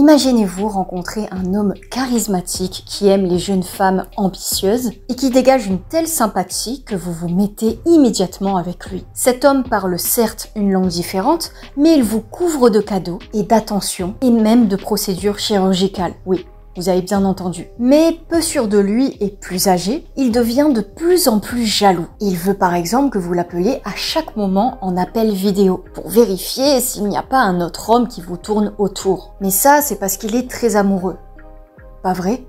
Imaginez-vous rencontrer un homme charismatique qui aime les jeunes femmes ambitieuses et qui dégage une telle sympathie que vous vous mettez immédiatement avec lui. Cet homme parle certes une langue différente, mais il vous couvre de cadeaux et d'attention et même de procédures chirurgicales. Oui. Vous avez bien entendu. Mais peu sûr de lui et plus âgé, il devient de plus en plus jaloux. Il veut par exemple que vous l'appeliez à chaque moment en appel vidéo pour vérifier s'il n'y a pas un autre homme qui vous tourne autour. Mais ça, c'est parce qu'il est très amoureux. Pas vrai?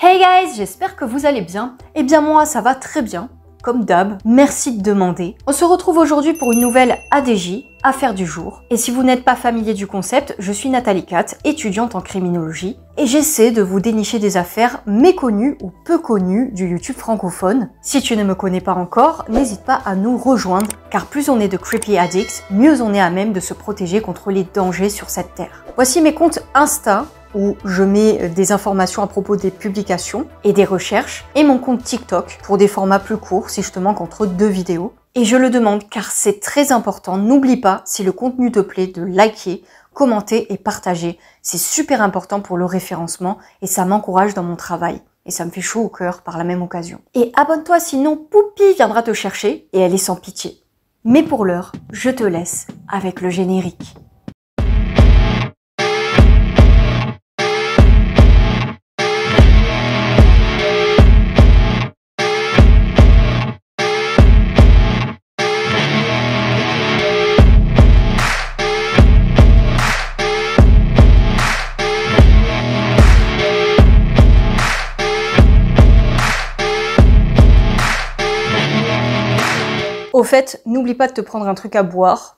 Hey guys, j'espère que vous allez bien. Eh bien moi, ça va très bien. Comme d'hab, merci de demander. On se retrouve aujourd'hui pour une nouvelle ADJ, Affaire du jour. Et si vous n'êtes pas familier du concept, je suis Nathalie Cat, étudiante en criminologie, et j'essaie de vous dénicher des affaires méconnues ou peu connues du YouTube francophone. Si tu ne me connais pas encore, n'hésite pas à nous rejoindre, car plus on est de creepy addicts, mieux on est à même de se protéger contre les dangers sur cette terre. Voici mes comptes Insta, où je mets des informations à propos des publications et des recherches, et mon compte TikTok pour des formats plus courts si je te manque entre 2 vidéos. Et je le demande car c'est très important, n'oublie pas, si le contenu te plaît, de liker, commenter et partager. C'est super important pour le référencement et ça m'encourage dans mon travail. Et ça me fait chaud au cœur par la même occasion. Et abonne-toi sinon Poupie viendra te chercher et elle est sans pitié. Mais pour l'heure, je te laisse avec le générique. Au fait, n'oublie pas de te prendre un truc à boire.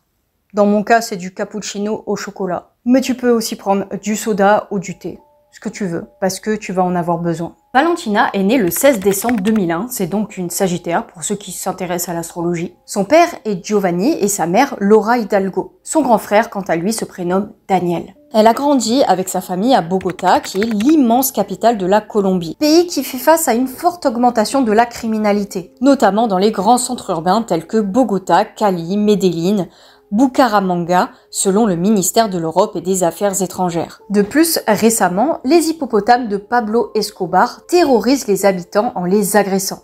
Dans mon cas, c'est du cappuccino au chocolat. Mais tu peux aussi prendre du soda ou du thé, ce que tu veux, parce que tu vas en avoir besoin. Valentina est née le 16 décembre 2001, c'est donc une Sagittaire pour ceux qui s'intéressent à l'astrologie. Son père est Giovanni et sa mère Laura Hidalgo. Son grand frère, quant à lui, se prénomme Daniel. Elle a grandi avec sa famille à Bogota, qui est l'immense capitale de la Colombie. Pays qui fait face à une forte augmentation de la criminalité, notamment dans les grands centres urbains tels que Bogota, Cali, Medellín, Bucaramanga, selon le ministère de l'Europe et des Affaires étrangères. De plus, récemment, les hippopotames de Pablo Escobar terrorisent les habitants en les agressant.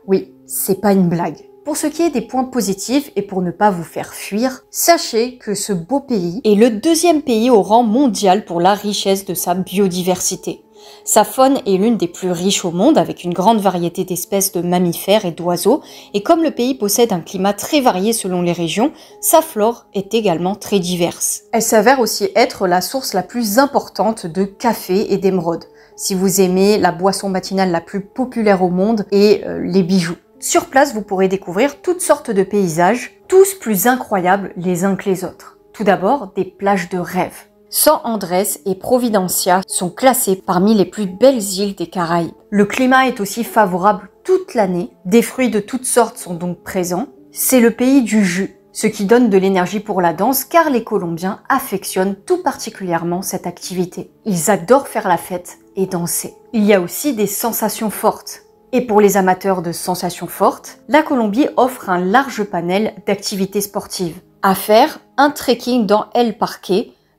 Oui, c'est pas une blague. Pour ce qui est des points positifs et pour ne pas vous faire fuir, sachez que ce beau pays est le 2e pays au rang mondial pour la richesse de sa biodiversité. Sa faune est l'une des plus riches au monde avec une grande variété d'espèces de mammifères et d'oiseaux et comme le pays possède un climat très varié selon les régions, sa flore est également très diverse. Elle s'avère aussi être la source la plus importante de café et d'émeraude, si vous aimez la boisson matinale la plus populaire au monde et les bijoux. Sur place, vous pourrez découvrir toutes sortes de paysages, tous plus incroyables les uns que les autres. Tout d'abord, des plages de rêve. San Andrés et Providencia sont classés parmi les plus belles îles des Caraïbes. Le climat est aussi favorable toute l'année, des fruits de toutes sortes sont donc présents. C'est le pays du jus, ce qui donne de l'énergie pour la danse car les Colombiens affectionnent tout particulièrement cette activité. Ils adorent faire la fête et danser. Il y a aussi des sensations fortes. Et pour les amateurs de sensations fortes, la Colombie offre un large panel d'activités sportives. À faire, un trekking dans El Parque,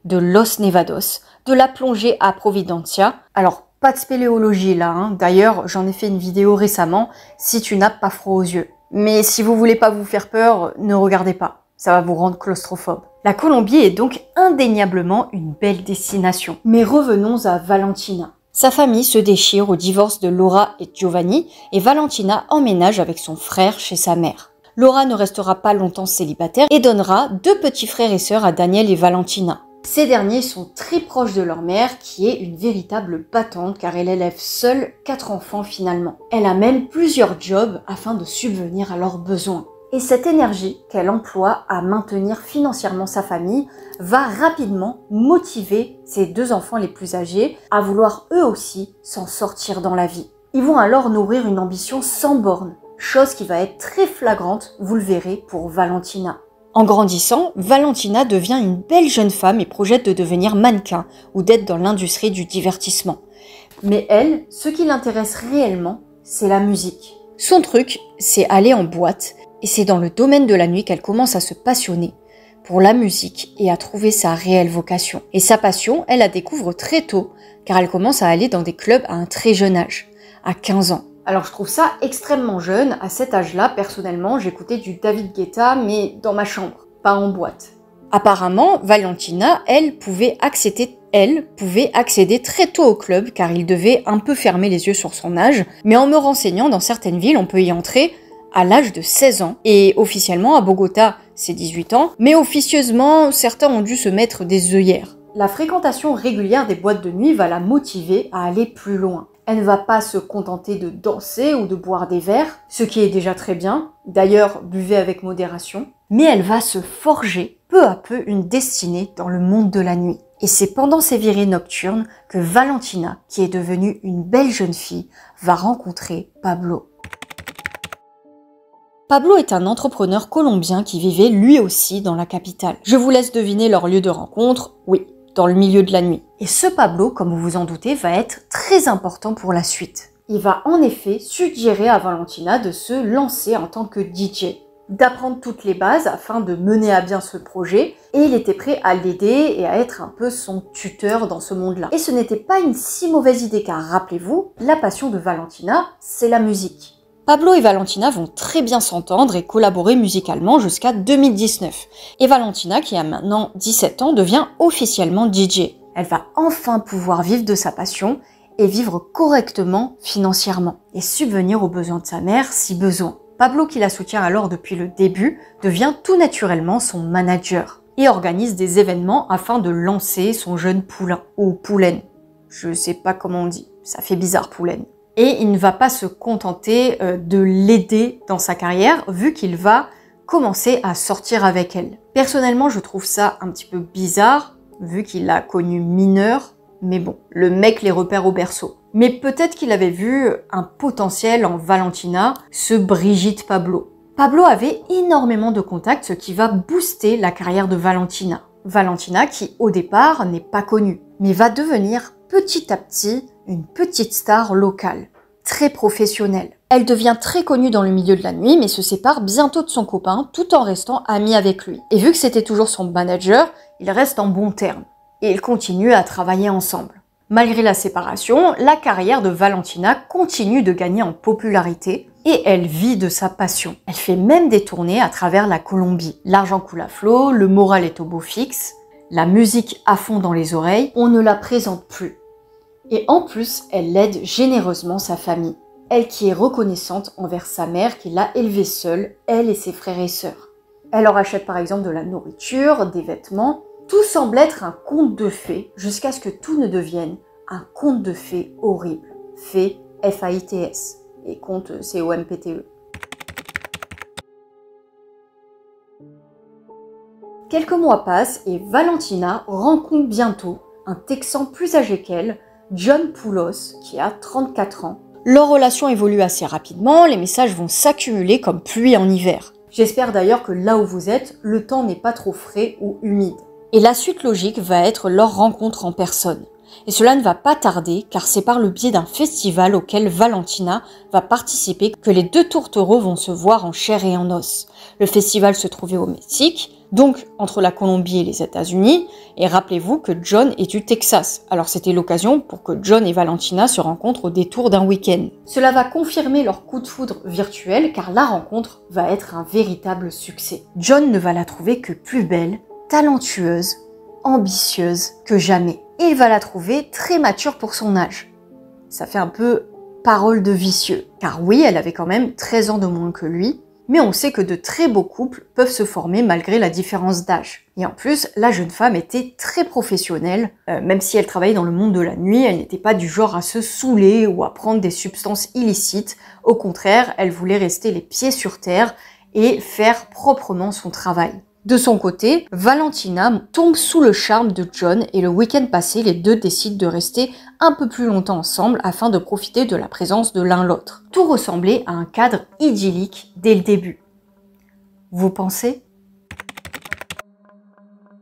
de Los Nevados, de la plongée à Providencia. Alors, pas de spéléologie là, hein. D'ailleurs, j'en ai fait une vidéo récemment si tu n'as pas froid aux yeux. Mais si vous voulez pas vous faire peur, ne regardez pas. Ça va vous rendre claustrophobe. La Colombie est donc indéniablement une belle destination. Mais revenons à Valentina. Sa famille se déchire au divorce de Laura et Giovanni et Valentina emménage avec son frère chez sa mère. Laura ne restera pas longtemps célibataire et donnera 2 petits frères et sœurs à Daniel et Valentina. Ces derniers sont très proches de leur mère qui est une véritable battante car elle élève seule 4 enfants finalement. Elle a même plusieurs jobs afin de subvenir à leurs besoins. Et cette énergie qu'elle emploie à maintenir financièrement sa famille va rapidement motiver ses 2 enfants les plus âgés à vouloir eux aussi s'en sortir dans la vie. Ils vont alors nourrir une ambition sans borne, chose qui va être très flagrante, vous le verrez, pour Valentina. En grandissant, Valentina devient une belle jeune femme et projette de devenir mannequin ou d'être dans l'industrie du divertissement. Mais elle, ce qui l'intéresse réellement, c'est la musique. Son truc, c'est aller en boîte et c'est dans le domaine de la nuit qu'elle commence à se passionner. pour la musique et a trouvé sa réelle vocation. Et sa passion, elle la découvre très tôt, car elle commence à aller dans des clubs à un très jeune âge, à 15 ans. Alors je trouve ça extrêmement jeune. À cet âge-là, personnellement, j'écoutais du David Guetta, mais dans ma chambre, pas en boîte. Apparemment, Valentina, elle pouvait accéder très tôt au club, car il devait un peu fermer les yeux sur son âge, mais en me renseignant, dans certaines villes, on peut y entrer à l'âge de 16 ans. Et officiellement, à Bogota, c'est 18 ans, mais officieusement, certains ont dû se mettre des œillères. La fréquentation régulière des boîtes de nuit va la motiver à aller plus loin. Elle ne va pas se contenter de danser ou de boire des verres, ce qui est déjà très bien, d'ailleurs buvez avec modération, mais elle va se forger peu à peu une destinée dans le monde de la nuit. Et c'est pendant ces virées nocturnes que Valentina, qui est devenue une belle jeune fille, va rencontrer Pablo. Pablo est un entrepreneur colombien qui vivait lui aussi dans la capitale. Je vous laisse deviner leur lieu de rencontre, oui, dans le milieu de la nuit. Et ce Pablo, comme vous vous en doutez, va être très important pour la suite. Il va en effet suggérer à Valentina de se lancer en tant que DJ, d'apprendre toutes les bases afin de mener à bien ce projet, et il était prêt à l'aider et à être un peu son tuteur dans ce monde-là. Et ce n'était pas une si mauvaise idée, car rappelez-vous, la passion de Valentina, c'est la musique. Pablo et Valentina vont très bien s'entendre et collaborer musicalement jusqu'à 2019. Et Valentina, qui a maintenant 17 ans, devient officiellement DJ. Elle va enfin pouvoir vivre de sa passion et vivre correctement financièrement et subvenir aux besoins de sa mère si besoin. Pablo, qui la soutient alors depuis le début, devient tout naturellement son manager et organise des événements afin de lancer son jeune poulain, ou poulaine. Je sais pas comment on dit, ça fait bizarre poulaine. Et il ne va pas se contenter de l'aider dans sa carrière, vu qu'il va commencer à sortir avec elle. Personnellement, je trouve ça un petit peu bizarre, vu qu'il l'a connue mineure, mais bon, le mec les repère au berceau. Mais peut-être qu'il avait vu un potentiel en Valentina, ce Brigitte Pablo. Pablo avait énormément de contacts, ce qui va booster la carrière de Valentina. Valentina qui, au départ, n'est pas connue, mais va devenir petit à petit une petite star locale, très professionnelle. Elle devient très connue dans le milieu de la nuit, mais se sépare bientôt de son copain, tout en restant amie avec lui. Et vu que c'était toujours son manager, ils restent en bons termes. Et ils continuent à travailler ensemble. Malgré la séparation, la carrière de Valentina continue de gagner en popularité et elle vit de sa passion. Elle fait même des tournées à travers la Colombie. L'argent coule à flot, le moral est au beau fixe, la musique à fond dans les oreilles, on ne la présente plus. Et en plus, elle aide généreusement sa famille. Elle qui est reconnaissante envers sa mère qui l'a élevée seule, elle et ses frères et sœurs. Elle leur achète par exemple de la nourriture, des vêtements. Tout semble être un conte de fées jusqu'à ce que tout ne devienne un conte de fées horrible. Fées, F-A-I-T-S. Et conte, C-O-M-P-T-E. Quelques mois passent et Valentina rencontre bientôt un Texan plus âgé qu'elle, John Poulos, qui a 34 ans. Leur relation évolue assez rapidement, les messages vont s'accumuler comme pluie en hiver. J'espère d'ailleurs que là où vous êtes, le temps n'est pas trop frais ou humide. Et la suite logique va être leur rencontre en personne. Et cela ne va pas tarder, car c'est par le biais d'un festival auquel Valentina va participer que les deux tourtereaux vont se voir en chair et en os. Le festival se trouvait au Mexique, donc entre la Colombie et les États-Unis, et rappelez-vous que John est du Texas, alors c'était l'occasion pour que John et Valentina se rencontrent au détour d'un week-end. Cela va confirmer leur coup de foudre virtuel, car la rencontre va être un véritable succès. John ne va la trouver que plus belle, talentueuse, ambitieuse que jamais. Et il va la trouver très mature pour son âge. Ça fait un peu parole de vicieux. Car oui, elle avait quand même 13 ans de moins que lui, mais on sait que de très beaux couples peuvent se former malgré la différence d'âge. Et en plus, la jeune femme était très professionnelle, même si elle travaillait dans le monde de la nuit, elle n'était pas du genre à se saouler ou à prendre des substances illicites. Au contraire, elle voulait rester les pieds sur terre et faire proprement son travail. De son côté, Valentina tombe sous le charme de John et le week-end passé, les deux décident de rester un peu plus longtemps ensemble afin de profiter de la présence de l'un l'autre. Tout ressemblait à un cadre idyllique dès le début. Vous pensez ?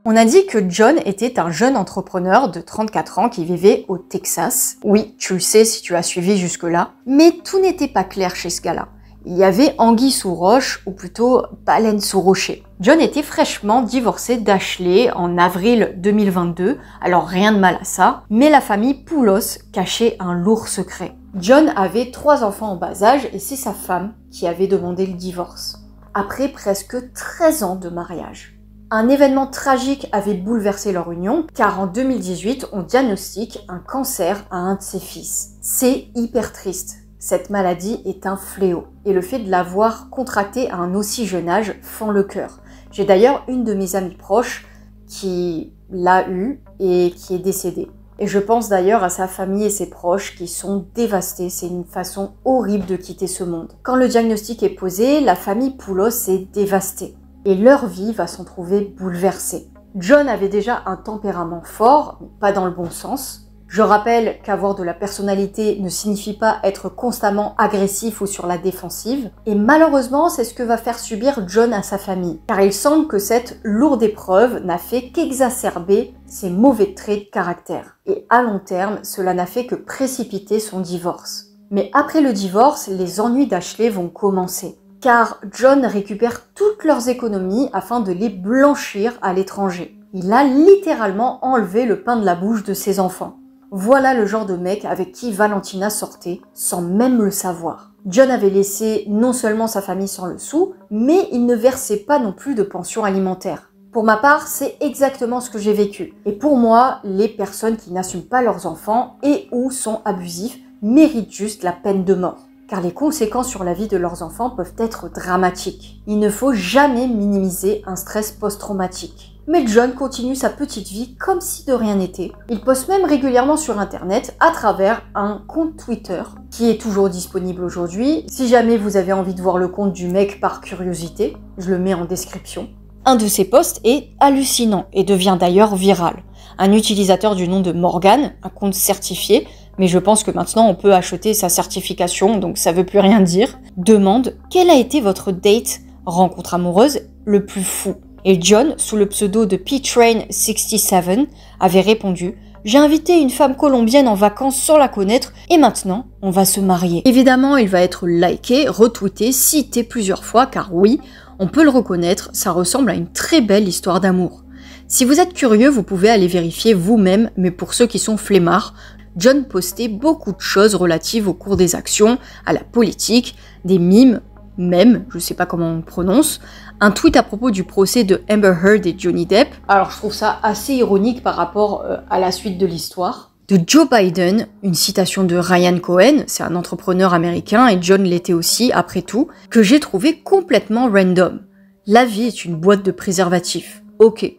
On a dit que John était un jeune entrepreneur de 34 ans qui vivait au Texas. Oui, tu le sais si tu as suivi jusque-là. Mais tout n'était pas clair chez ce gars-là. Il y avait anguille sous roche, ou plutôt baleine sous rocher. John était fraîchement divorcé d'Ashley en avril 2022, alors rien de mal à ça, mais la famille Poulos cachait un lourd secret. John avait 3 enfants en bas âge et c'est sa femme qui avait demandé le divorce, après presque 13 ans de mariage. Un événement tragique avait bouleversé leur union, car en 2018, on diagnostique un cancer à un de ses fils. C'est hyper triste. Cette maladie est un fléau, et le fait de l'avoir contractée à un aussi jeune âge fend le cœur. J'ai d'ailleurs une de mes amies proches qui l'a eu et qui est décédée. Et je pense d'ailleurs à sa famille et ses proches qui sont dévastés. C'est une façon horrible de quitter ce monde. Quand le diagnostic est posé, la famille Poulos est dévastée. Et leur vie va s'en trouver bouleversée. John avait déjà un tempérament fort, mais pas dans le bon sens. Je rappelle qu'avoir de la personnalité ne signifie pas être constamment agressif ou sur la défensive. Et malheureusement, c'est ce que va faire subir John à sa famille. Car il semble que cette lourde épreuve n'a fait qu'exacerber ses mauvais traits de caractère. Et à long terme, cela n'a fait que précipiter son divorce. Mais après le divorce, les ennuis d'Ashley vont commencer. Car John récupère toutes leurs économies afin de les blanchir à l'étranger. Il a littéralement enlevé le pain de la bouche de ses enfants. Voilà le genre de mec avec qui Valentina sortait, sans même le savoir. John avait laissé non seulement sa famille sans le sou, mais il ne versait pas non plus de pension alimentaire. Pour ma part, c'est exactement ce que j'ai vécu. Et pour moi, les personnes qui n'assument pas leurs enfants et ou sont abusifs méritent juste la peine de mort. Car les conséquences sur la vie de leurs enfants peuvent être dramatiques. Il ne faut jamais minimiser un stress post-traumatique. Mais John continue sa petite vie comme si de rien n'était. Il poste même régulièrement sur internet à travers un compte Twitter qui est toujours disponible aujourd'hui. Si jamais vous avez envie de voir le compte du mec par curiosité, je le mets en description. Un de ses posts est hallucinant et devient d'ailleurs viral. Un utilisateur du nom de Morgan, un compte certifié, mais je pense que maintenant on peut acheter sa certification, donc ça veut plus rien dire, demande « Quel a été votre date, rencontre amoureuse, le plus fou ?» Et John, sous le pseudo de P-Train67, avait répondu « J'ai invité une femme colombienne en vacances sans la connaître et maintenant, on va se marier. » Évidemment, il va être liké, retweeté, cité plusieurs fois car oui, on peut le reconnaître, ça ressemble à une très belle histoire d'amour. Si vous êtes curieux, vous pouvez aller vérifier vous-même, mais pour ceux qui sont flemmards, John postait beaucoup de choses relatives au cours des actions, à la politique, des mimes, même, je sais pas comment on prononce, un tweet à propos du procès de Amber Heard et Johnny Depp. Alors je trouve ça assez ironique par rapport à la suite de l'histoire. De Joe Biden, une citation de Ryan Cohen, c'est un entrepreneur américain et John l'était aussi après tout, que j'ai trouvé complètement random. La vie est une boîte de préservatifs. Ok.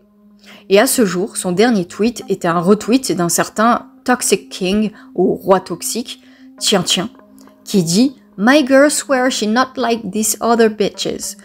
Et à ce jour, son dernier tweet était un retweet d'un certain Toxic King, ou roi toxique, tiens, qui dit « My girl swears she not like these other bitches.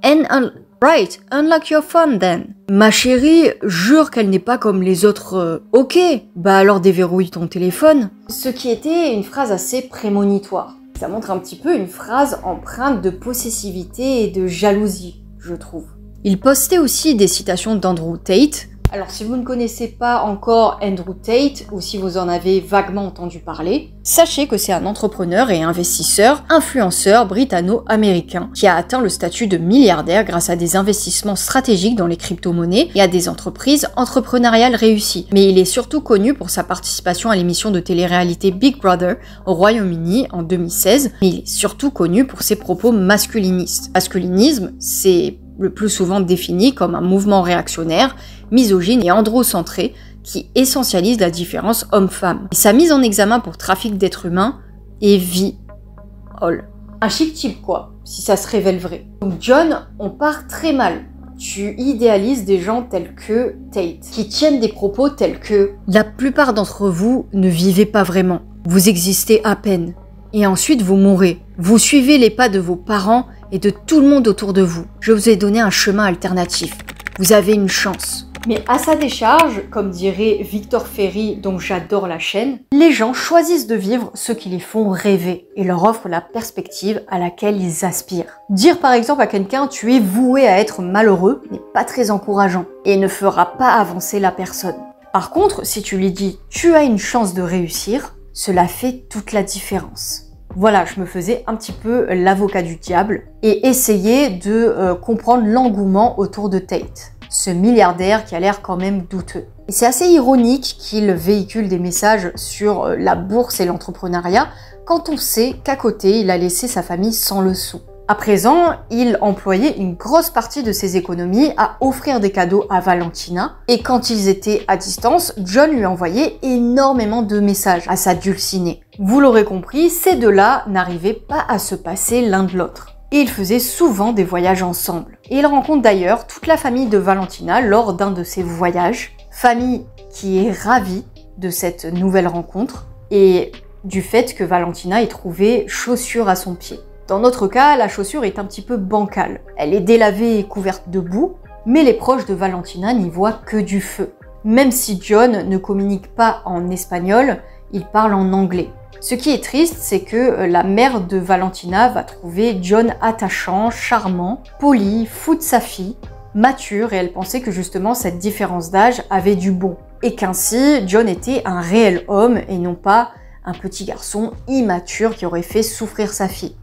And right, unlock your phone then. » Ma chérie jure qu'elle n'est pas comme les autres. Ok, bah alors déverrouille ton téléphone. Ce qui était une phrase assez prémonitoire. Ça montre un petit peu une phrase empreinte de possessivité et de jalousie, je trouve. Il postait aussi des citations d'Andrew Tate. Alors si vous ne connaissez pas encore Andrew Tate, ou si vous en avez vaguement entendu parler, sachez que c'est un entrepreneur et investisseur, influenceur britanno-américain, qui a atteint le statut de milliardaire grâce à des investissements stratégiques dans les crypto-monnaies et à des entreprises entrepreneuriales réussies. Mais il est surtout connu pour sa participation à l'émission de télé-réalité Big Brother au Royaume-Uni en 2016, mais il est surtout connu pour ses propos masculinistes. Masculinisme, c'est le plus souvent défini comme un mouvement réactionnaire, misogyne et androcentré qui essentialise la différence homme-femme. Sa mise en examen pour trafic d'êtres humains est viole. Un chic type quoi, si ça se révèle vrai. Donc John, on part très mal. Tu idéalises des gens tels que Tate, qui tiennent des propos tels que « La plupart d'entre vous ne vivez pas vraiment, vous existez à peine. Et ensuite vous mourrez. Vous suivez les pas de vos parents et de tout le monde autour de vous. Je vous ai donné un chemin alternatif. Vous avez une chance. » Mais à sa décharge, comme dirait Victor Ferry, dont j'adore la chaîne, les gens choisissent de vivre ce qui les font rêver et leur offrent la perspective à laquelle ils aspirent. Dire par exemple à quelqu'un « tu es voué à être malheureux » n'est pas très encourageant et ne fera pas avancer la personne. Par contre, si tu lui dis « tu as une chance de réussir », cela fait toute la différence. Voilà, je me faisais un petit peu l'avocat du diable et essayais de comprendre l'engouement autour de Tate, ce milliardaire qui a l'air quand même douteux. Et c'est assez ironique qu'il véhicule des messages sur la bourse et l'entrepreneuriat quand on sait qu'à côté, il a laissé sa famille sans le sou. À présent, il employait une grosse partie de ses économies à offrir des cadeaux à Valentina. Et quand ils étaient à distance, John lui envoyait énormément de messages à sa dulcinée. Vous l'aurez compris, ces deux-là n'arrivaient pas à se passer l'un de l'autre. Et ils faisaient souvent des voyages ensemble. Et il rencontre d'ailleurs toute la famille de Valentina lors d'un de ces voyages. Famille qui est ravie de cette nouvelle rencontre et du fait que Valentina ait trouvé chaussure à son pied. Dans notre cas, la chaussure est un petit peu bancale. Elle est délavée et couverte de boue, mais les proches de Valentina n'y voient que du feu. Même si John ne communique pas en espagnol, il parle en anglais. Ce qui est triste, c'est que la mère de Valentina va trouver John attachant, charmant, poli, fou de sa fille, mature, et elle pensait que justement cette différence d'âge avait du bon. Et qu'ainsi, John était un réel homme et non pas un petit garçon immature qui aurait fait souffrir sa fille.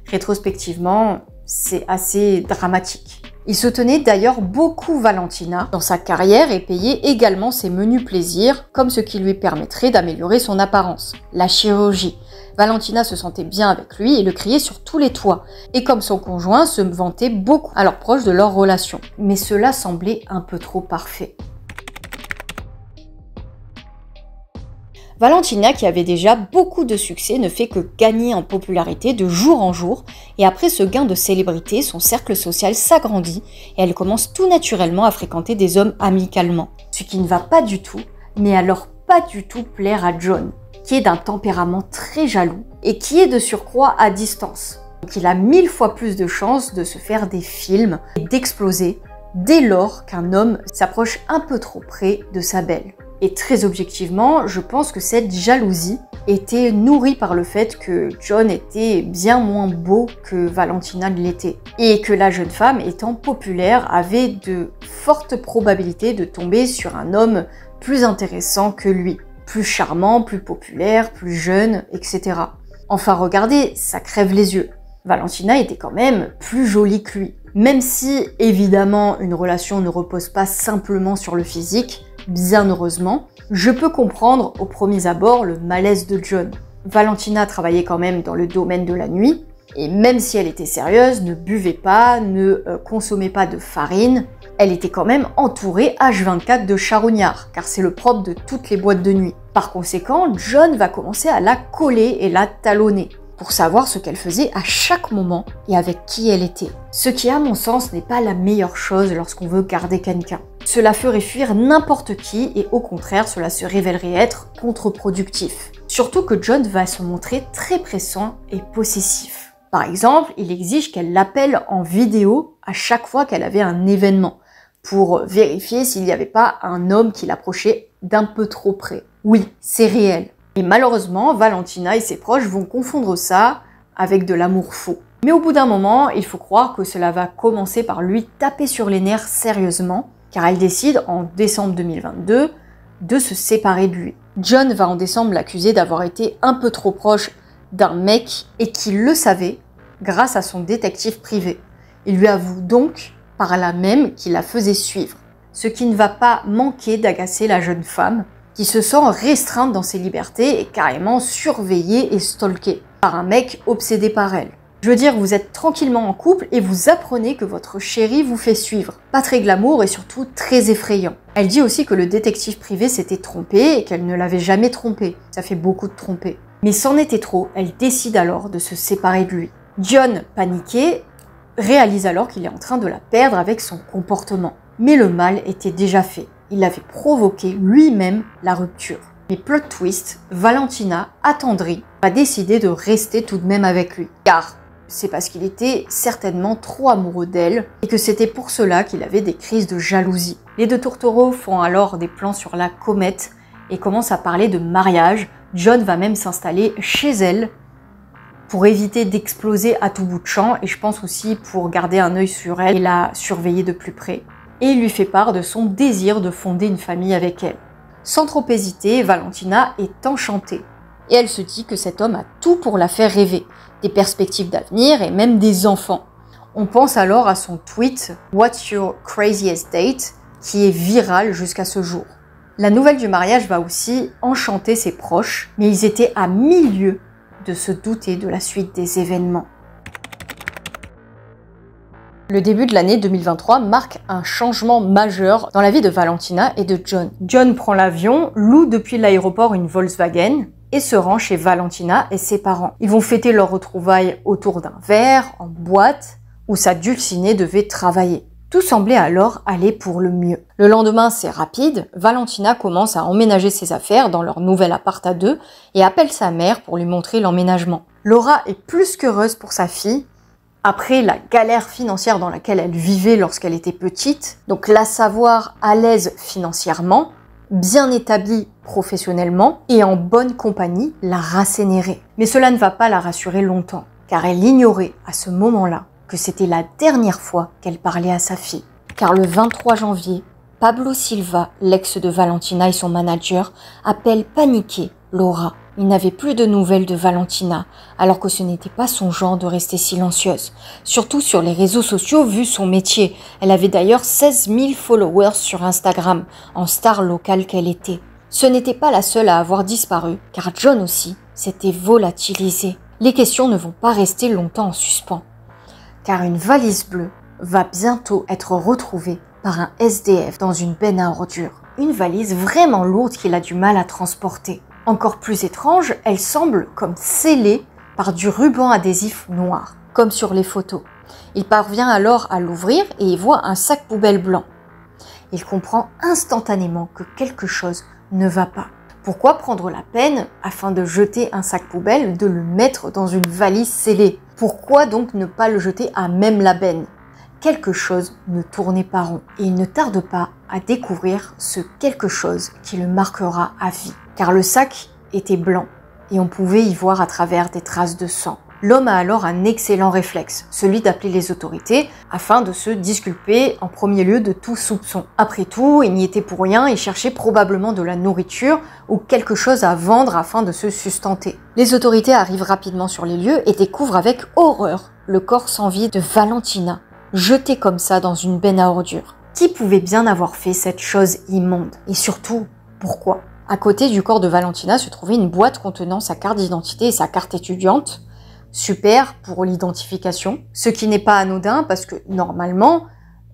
Rétrospectivement, c'est assez dramatique. Il soutenait d'ailleurs beaucoup Valentina dans sa carrière et payait également ses menus plaisirs, comme ce qui lui permettrait d'améliorer son apparence, la chirurgie. Valentina se sentait bien avec lui et le criait sur tous les toits, et comme son conjoint se vantait beaucoup alors proche de leur relation. Mais cela semblait un peu trop parfait. Valentina, qui avait déjà beaucoup de succès, ne fait que gagner en popularité de jour en jour, et après ce gain de célébrité, son cercle social s'agrandit et elle commence tout naturellement à fréquenter des hommes amicalement. Ce qui ne va pas du tout, mais alors pas du tout plaire à John, qui est d'un tempérament très jaloux et qui est de surcroît à distance. Donc il a 1000 fois plus de chances de se faire des films et d'exploser dès lors qu'un homme s'approche un peu trop près de sa belle. Et très objectivement, je pense que cette jalousie était nourrie par le fait que John était bien moins beau que Valentina l'était. Et que la jeune femme, étant populaire, avait de fortes probabilités de tomber sur un homme plus intéressant que lui. Plus charmant, plus populaire, plus jeune, etc. Enfin regardez, ça crève les yeux. Valentina était quand même plus jolie que lui. Même si, évidemment, une relation ne repose pas simplement sur le physique, bien heureusement, je peux comprendre au premier abord le malaise de John. Valentina travaillait quand même dans le domaine de la nuit, et même si elle était sérieuse, ne buvait pas, ne consommait pas de farine, elle était quand même entourée H24 de charognards, car c'est le propre de toutes les boîtes de nuit. Par conséquent, John va commencer à la coller et la talonner, pour savoir ce qu'elle faisait à chaque moment et avec qui elle était. Ce qui, à mon sens, n'est pas la meilleure chose lorsqu'on veut garder quelqu'un. Cela ferait fuir n'importe qui et au contraire, cela se révélerait être contre-productif. Surtout que John va se montrer très pressant et possessif. Par exemple, il exige qu'elle l'appelle en vidéo à chaque fois qu'elle avait un événement, pour vérifier s'il n'y avait pas un homme qui l'approchait d'un peu trop près. Oui, c'est réel. Et malheureusement, Valentina et ses proches vont confondre ça avec de l'amour faux. Mais au bout d'un moment, il faut croire que cela va commencer par lui taper sur les nerfs sérieusement, car elle décide en décembre 2022 de se séparer de lui. John va en décembre l'accuser d'avoir été un peu trop proche d'un mec et qu'il le savait grâce à son détective privé. Il lui avoue donc par là même qu'il la faisait suivre, ce qui ne va pas manquer d'agacer la jeune femme, qui se sent restreinte dans ses libertés et carrément surveillée et stalkée par un mec obsédé par elle. Je veux dire, vous êtes tranquillement en couple et vous apprenez que votre chéri vous fait suivre. Pas très glamour et surtout très effrayant. Elle dit aussi que le détective privé s'était trompé et qu'elle ne l'avait jamais trompé. Ça fait beaucoup de tromper. Mais c'en était trop, elle décide alors de se séparer de lui. John, paniqué, réalise alors qu'il est en train de la perdre avec son comportement. Mais le mal était déjà fait. Il avait provoqué lui-même la rupture. Mais plot twist, Valentina, attendrie, va décider de rester tout de même avec lui. Car c'est parce qu'il était certainement trop amoureux d'elle et que c'était pour cela qu'il avait des crises de jalousie. Les deux tourtereaux font alors des plans sur la comète et commencent à parler de mariage. John va même s'installer chez elle pour éviter d'exploser à tout bout de champ et je pense aussi pour garder un œil sur elle et la surveiller de plus près. Et il lui fait part de son désir de fonder une famille avec elle. Sans trop hésiter, Valentina est enchantée. Et elle se dit que cet homme a tout pour la faire rêver, des perspectives d'avenir et même des enfants. On pense alors à son tweet « What's your craziest date ?» qui est viral jusqu'à ce jour. La nouvelle du mariage va aussi enchanter ses proches, mais ils étaient à milieu de se douter de la suite des événements. Le début de l'année 2023 marque un changement majeur dans la vie de Valentina et de John. John prend l'avion, loue depuis l'aéroport une Volkswagen et se rend chez Valentina et ses parents. Ils vont fêter leur retrouvailles autour d'un verre, en boîte, où sa dulcinée devait travailler. Tout semblait alors aller pour le mieux. Le lendemain, c'est rapide, Valentina commence à emménager ses affaires dans leur nouvel appart à deux et appelle sa mère pour lui montrer l'emménagement. Laura est plus qu'heureuse pour sa fille, après la galère financière dans laquelle elle vivait lorsqu'elle était petite, donc la savoir à l'aise financièrement, bien établie professionnellement et en bonne compagnie la rassénérait. Mais cela ne va pas la rassurer longtemps, car elle ignorait à ce moment-là que c'était la dernière fois qu'elle parlait à sa fille. Car le 23 janvier, Pablo Silva, l'ex de Valentina et son manager, appelle paniqué Laura. Il n'avait plus de nouvelles de Valentina, alors que ce n'était pas son genre de rester silencieuse. Surtout sur les réseaux sociaux, vu son métier. Elle avait d'ailleurs 16 000 followers sur Instagram, en star locale qu'elle était. Ce n'était pas la seule à avoir disparu, car John aussi s'était volatilisé. Les questions ne vont pas rester longtemps en suspens, car une valise bleue va bientôt être retrouvée par un SDF dans une benne à ordures. Une valise vraiment lourde qu'il a du mal à transporter. Encore plus étrange, elle semble comme scellée par du ruban adhésif noir, comme sur les photos. Il parvient alors à l'ouvrir et y voit un sac poubelle blanc. Il comprend instantanément que quelque chose ne va pas. Pourquoi prendre la peine, afin de jeter un sac poubelle, de le mettre dans une valise scellée? Pourquoi donc ne pas le jeter à même la benne? Quelque chose ne tournait pas rond et il ne tarde pas à découvrir ce quelque chose qui le marquera à vie. Car le sac était blanc et on pouvait y voir à travers des traces de sang. L'homme a alors un excellent réflexe, celui d'appeler les autorités afin de se disculper en premier lieu de tout soupçon. Après tout, il n'y était pour rien, il cherchait probablement de la nourriture ou quelque chose à vendre afin de se sustenter. Les autorités arrivent rapidement sur les lieux et découvrent avec horreur le corps sans vie de Valentina, jeté comme ça dans une benne à ordures. Qui pouvait bien avoir fait cette chose immonde? Et surtout, pourquoi? À côté du corps de Valentina se trouvait une boîte contenant sa carte d'identité et sa carte étudiante. Super pour l'identification, ce qui n'est pas anodin parce que normalement,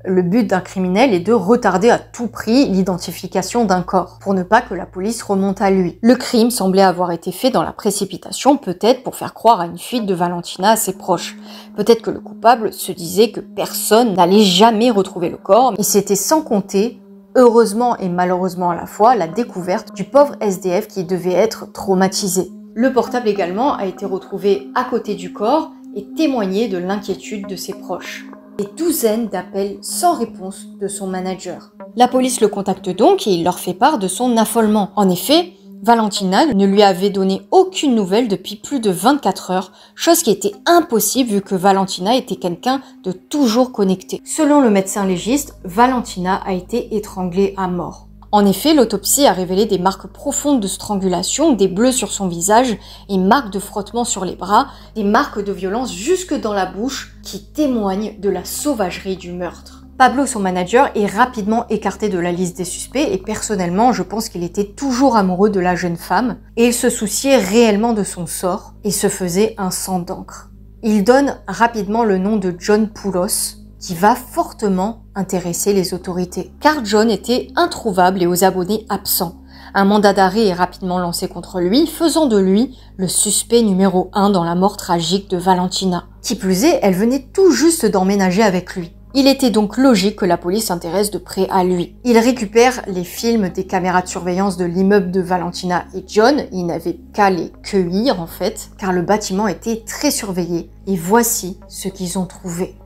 le but d'un criminel est de retarder à tout prix l'identification d'un corps, pour ne pas que la police remonte à lui. Le crime semblait avoir été fait dans la précipitation, peut-être pour faire croire à une fuite de Valentina à ses proches. Peut-être que le coupable se disait que personne n'allait jamais retrouver le corps, et c'était sans compter, heureusement et malheureusement à la fois, la découverte du pauvre SDF qui devait être traumatisé. Le portable également a été retrouvé à côté du corps et témoignait de l'inquiétude de ses proches. Des douzaines d'appels sans réponse de son manager. La police le contacte donc et il leur fait part de son affolement. En effet, Valentina ne lui avait donné aucune nouvelle depuis plus de 24 heures, chose qui était impossible vu que Valentina était quelqu'un de toujours connecté. Selon le médecin légiste, Valentina a été étranglée à mort. En effet, l'autopsie a révélé des marques profondes de strangulation, des bleus sur son visage et marques de frottement sur les bras, des marques de violence jusque dans la bouche qui témoignent de la sauvagerie du meurtre. Pablo, son manager, est rapidement écarté de la liste des suspects et personnellement, je pense qu'il était toujours amoureux de la jeune femme et il se souciait réellement de son sort et se faisait un sang d'encre. Il donne rapidement le nom de John Poulos, qui va fortement intéresser les autorités. Car John était introuvable et aux abonnés absents. Un mandat d'arrêt est rapidement lancé contre lui, faisant de lui le suspect numéro 1 dans la mort tragique de Valentina. Qui plus est, elle venait tout juste d'emménager avec lui. Il était donc logique que la police s'intéresse de près à lui. Il récupère les films des caméras de surveillance de l'immeuble de Valentina et John. Il n'avait qu'à les cueillir en fait, car le bâtiment était très surveillé. Et voici ce qu'ils ont trouvé.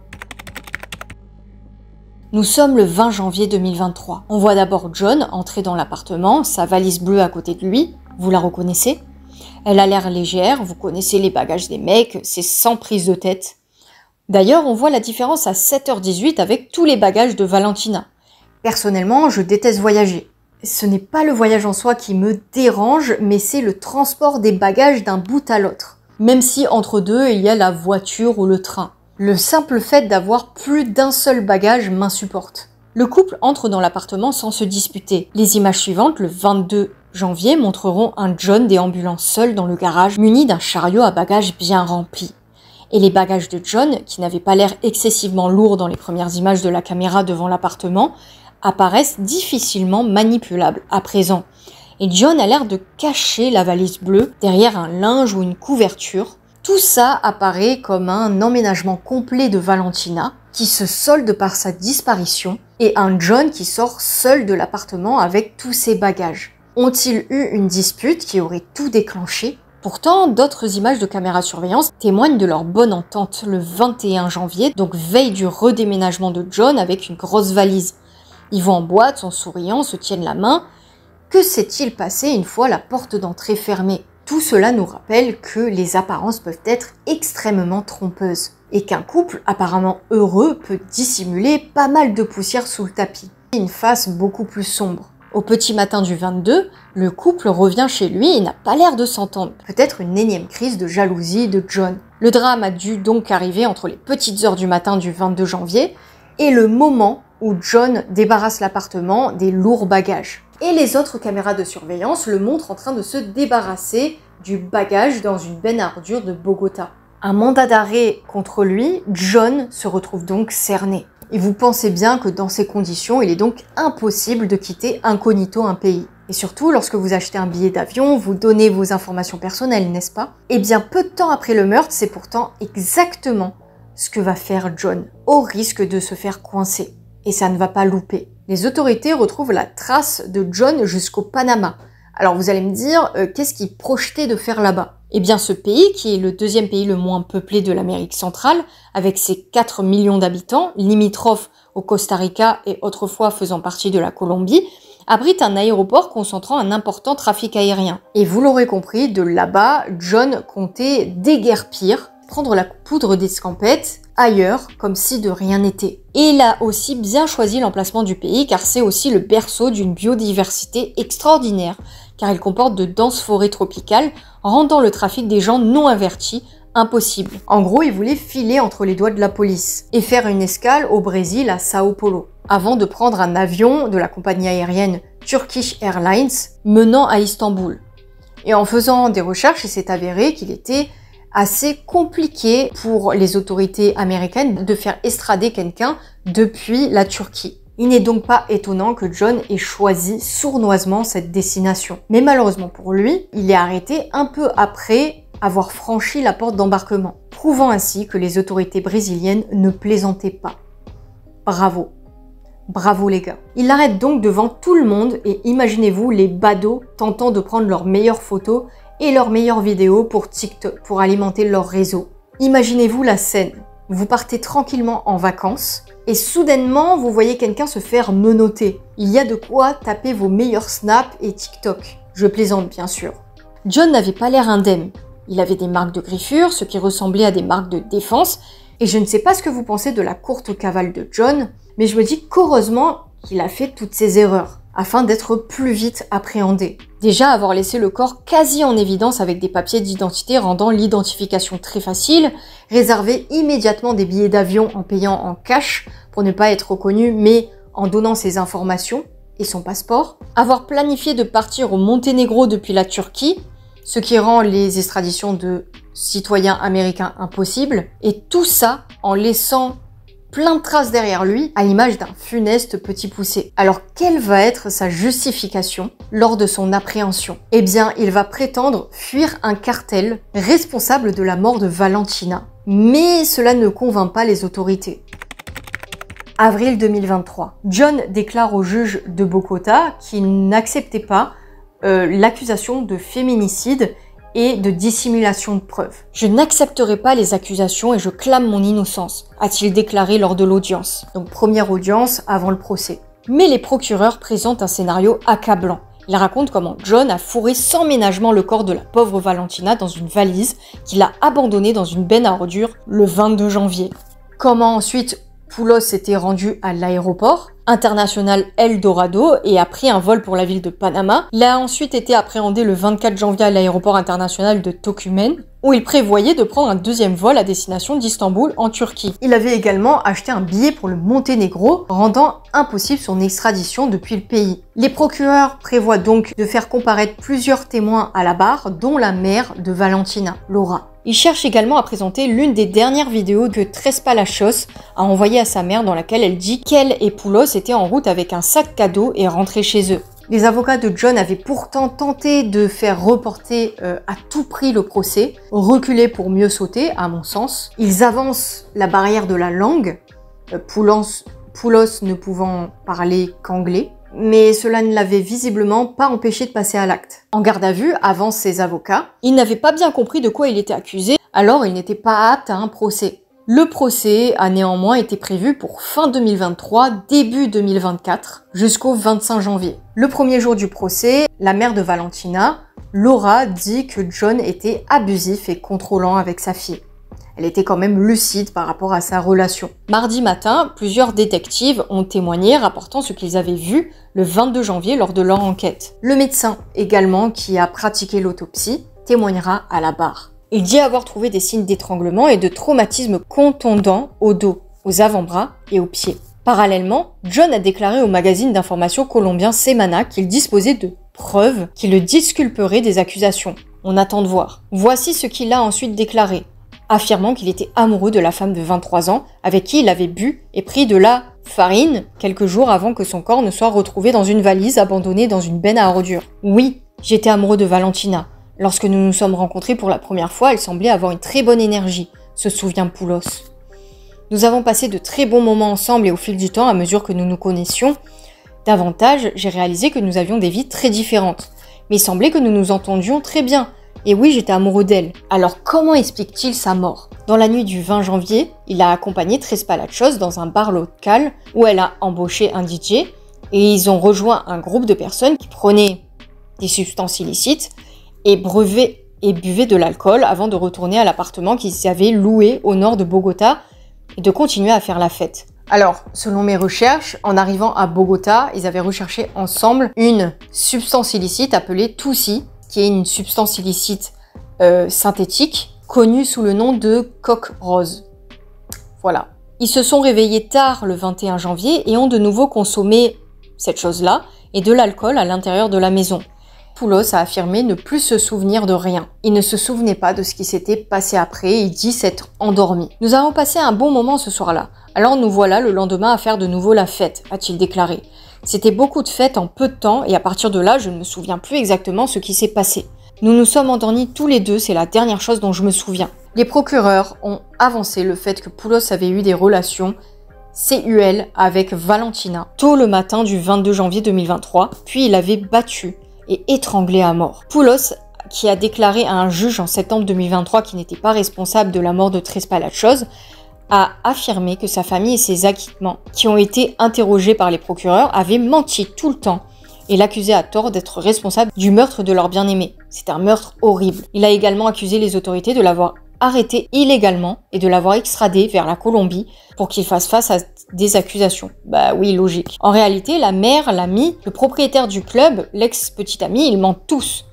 Nous sommes le 20 janvier 2023. On voit d'abord John entrer dans l'appartement, sa valise bleue à côté de lui. Vous la reconnaissez? Elle a l'air légère, vous connaissez les bagages des mecs, c'est sans prise de tête. D'ailleurs, on voit la différence à 7h18 avec tous les bagages de Valentina. Personnellement, je déteste voyager. Ce n'est pas le voyage en soi qui me dérange, mais c'est le transport des bagages d'un bout à l'autre. Même si entre deux, il y a la voiture ou le train. Le simple fait d'avoir plus d'un seul bagage m'insupporte. Le couple entre dans l'appartement sans se disputer. Les images suivantes, le 22 janvier, montreront un John déambulant seul dans le garage, muni d'un chariot à bagages bien rempli. Et les bagages de John, qui n'avaient pas l'air excessivement lourds dans les premières images de la caméra devant l'appartement, apparaissent difficilement manipulables à présent. Et John a l'air de cacher la valise bleue derrière un linge ou une couverture. Tout ça apparaît comme un emménagement complet de Valentina, qui se solde par sa disparition, et un John qui sort seul de l'appartement avec tous ses bagages. Ont-ils eu une dispute qui aurait tout déclenché ? Pourtant, d'autres images de caméra surveillance témoignent de leur bonne entente le 21 janvier, donc veille du redéménagement de John avec une grosse valise. Ils vont en boîte, sont souriants, se tiennent la main. Que s'est-il passé une fois la porte d'entrée fermée ? Tout cela nous rappelle que les apparences peuvent être extrêmement trompeuses et qu'un couple apparemment heureux peut dissimuler pas mal de poussière sous le tapis. Une face beaucoup plus sombre. Au petit matin du 22, le couple revient chez lui et n'a pas l'air de s'entendre. Peut-être une énième crise de jalousie de John. Le drame a dû donc arriver entre les petites heures du matin du 22 janvier et le moment où John débarrasse l'appartement des lourds bagages. Et les autres caméras de surveillance le montrent en train de se débarrasser du bagage dans une benne à ordures de Bogota. Un mandat d'arrêt contre lui, John se retrouve donc cerné. Et vous pensez bien que dans ces conditions, il est donc impossible de quitter incognito un pays. Et surtout, lorsque vous achetez un billet d'avion, vous donnez vos informations personnelles, n'est-ce pas? Et bien peu de temps après le meurtre, c'est pourtant exactement ce que va faire John, au risque de se faire coincer. Et ça ne va pas louper. Les autorités retrouvent la trace de John jusqu'au Panama. Alors vous allez me dire, qu'est-ce qu'il projetait de faire là-bas? Eh bien ce pays, qui est le deuxième pays le moins peuplé de l'Amérique centrale, avec ses 4 millions d'habitants, limitrophe au Costa Rica et autrefois faisant partie de la Colombie, abrite un aéroport concentrant un important trafic aérien. Et vous l'aurez compris, de là-bas, John comptait déguerpir, prendre la poudre d'escampette ailleurs, comme si de rien n'était. Et il a aussi bien choisi l'emplacement du pays, car c'est aussi le berceau d'une biodiversité extraordinaire, car il comporte de denses forêts tropicales, rendant le trafic des gens non avertis impossible. En gros, il voulait filer entre les doigts de la police et faire une escale au Brésil à Sao Paulo, avant de prendre un avion de la compagnie aérienne Turkish Airlines menant à Istanbul. Et en faisant des recherches, il s'est avéré qu'il était assez compliqué pour les autorités américaines de faire extrader quelqu'un depuis la Turquie. Il n'est donc pas étonnant que John ait choisi sournoisement cette destination. Mais malheureusement pour lui, il est arrêté un peu après avoir franchi la porte d'embarquement, prouvant ainsi que les autorités brésiliennes ne plaisantaient pas. Bravo. Bravo les gars. Il l'arrête donc devant tout le monde et imaginez-vous les badauds tentant de prendre leurs meilleures photos et leurs meilleures vidéos pour TikTok, pour alimenter leur réseau. Imaginez-vous la scène. Vous partez tranquillement en vacances et soudainement vous voyez quelqu'un se faire menotter. Il y a de quoi taper vos meilleurs snaps et TikTok. Je plaisante bien sûr. John n'avait pas l'air indemne. Il avait des marques de griffure, ce qui ressemblait à des marques de défense. Et je ne sais pas ce que vous pensez de la courte cavale de John, mais je me dis qu'heureusement qu'il a fait toutes ces erreurs, afin d'être plus vite appréhendé. Déjà, avoir laissé le corps quasi en évidence avec des papiers d'identité rendant l'identification très facile, réserver immédiatement des billets d'avion en payant en cash pour ne pas être reconnu, mais en donnant ses informations et son passeport, avoir planifié de partir au Monténégro depuis la Turquie, ce qui rend les extraditions de citoyens américains impossibles, et tout ça en laissant plein de traces derrière lui, à l'image d'un funeste petit poussé. Alors, quelle va être sa justification lors de son appréhension? Eh bien, il va prétendre fuir un cartel responsable de la mort de Valentina. Mais cela ne convainc pas les autorités. Avril 2023. John déclare au juge de Bogota qu'il n'acceptait pas l'accusation de féminicide et de dissimulation de preuves. « Je n'accepterai pas les accusations et je clame mon innocence », a-t-il déclaré lors de l'audience. Donc première audience avant le procès. Mais les procureurs présentent un scénario accablant. Ils racontent comment John a fourré sans ménagement le corps de la pauvre Valentina dans une valise qu'il a abandonnée dans une benne à ordures le 22 janvier. Comment ensuite Poulos s'était rendu à l'aéroport international Eldorado et a pris un vol pour la ville de Panama. Il a ensuite été appréhendé le 24 janvier à l'aéroport international de Tocumen, où il prévoyait de prendre un deuxième vol à destination d'Istanbul en Turquie. Il avait également acheté un billet pour le Monténégro, rendant impossible son extradition depuis le pays. Les procureurs prévoient donc de faire comparaître plusieurs témoins à la barre, dont la mère de Valentina, Laura. Il cherche également à présenter l'une des dernières vidéos que Trespalachos a envoyée à sa mère dans laquelle elle dit qu'elle et Poulos étaient en route avec un sac cadeau et rentraient chez eux. Les avocats de John avaient pourtant tenté de faire reporter à tout prix le procès, reculer pour mieux sauter, à mon sens. Ils avancent la barrière de la langue, Poulos ne pouvant parler qu'anglais, mais cela ne l'avait visiblement pas empêché de passer à l'acte. En garde à vue, avancent ses avocats, il n'avait pas bien compris de quoi il était accusé, alors il n'était pas apte à un procès. Le procès a néanmoins été prévu pour fin 2023, début 2024, jusqu'au 25 janvier. Le premier jour du procès, la mère de Valentina, Laura, dit que John était abusif et contrôlant avec sa fille. Elle était quand même lucide par rapport à sa relation. Mardi matin, plusieurs détectives ont témoigné, rapportant ce qu'ils avaient vu le 22 janvier lors de leur enquête. Le médecin, également, qui a pratiqué l'autopsie, témoignera à la barre. Il dit avoir trouvé des signes d'étranglement et de traumatisme contondants au dos, aux avant-bras et aux pieds. Parallèlement, John a déclaré au magazine d'information colombien Semana qu'il disposait de preuves qui le disculperaient des accusations. On attend de voir. Voici ce qu'il a ensuite déclaré, affirmant qu'il était amoureux de la femme de 23 ans avec qui il avait bu et pris de la farine quelques jours avant que son corps ne soit retrouvé dans une valise abandonnée dans une benne à ordures. Oui, j'étais amoureux de Valentina. Lorsque nous nous sommes rencontrés pour la première fois, elle semblait avoir une très bonne énergie, se souvient Poulos. Nous avons passé de très bons moments ensemble et au fil du temps, à mesure que nous nous connaissions davantage, j'ai réalisé que nous avions des vies très différentes. Mais il semblait que nous nous entendions très bien. Et oui, j'étais amoureux d'elle. Alors comment explique-t-il sa mort? Dans la nuit du 20 janvier, il a accompagné Trespalachos dans un bar local où elle a embauché un DJ et ils ont rejoint un groupe de personnes qui prenaient des substances illicites et buvaient de l'alcool avant de retourner à l'appartement qu'ils avaient loué au nord de Bogota et de continuer à faire la fête. Alors, selon mes recherches, en arrivant à Bogota, ils avaient recherché ensemble une substance illicite appelée Tussi, qui est une substance illicite synthétique, connue sous le nom de coke rose. Voilà. Ils se sont réveillés tard le 21 janvier et ont de nouveau consommé cette chose-là et de l'alcool à l'intérieur de la maison. Poulos a affirmé ne plus se souvenir de rien. Il ne se souvenait pas de ce qui s'était passé après, il dit s'être endormi. Nous avons passé un bon moment ce soir-là. Alors nous voilà le lendemain à faire de nouveau la fête, a-t-il déclaré. C'était beaucoup de fêtes en peu de temps et à partir de là, je ne me souviens plus exactement ce qui s'est passé. Nous nous sommes endormis tous les deux, c'est la dernière chose dont je me souviens. Les procureurs ont avancé le fait que Poulos avait eu des relations CUL avec Valentina tôt le matin du 22 janvier 2023, puis il avait battu et étranglé à mort. Poulos, qui a déclaré à un juge en septembre 2023 qu'il n'était pas responsable de la mort de Trespalachos, a affirmé que sa famille et ses acquittements, qui ont été interrogés par les procureurs, avaient menti tout le temps et l'accusait à tort d'être responsable du meurtre de leur bien-aimé. C'est un meurtre horrible. Il a également accusé les autorités de l'avoir arrêté illégalement et de l'avoir extradé vers la Colombie pour qu'il fasse face à des accusations. Bah oui, logique. En réalité, la mère, l'ami, le propriétaire du club, l'ex-petit ami, ils mentent tous.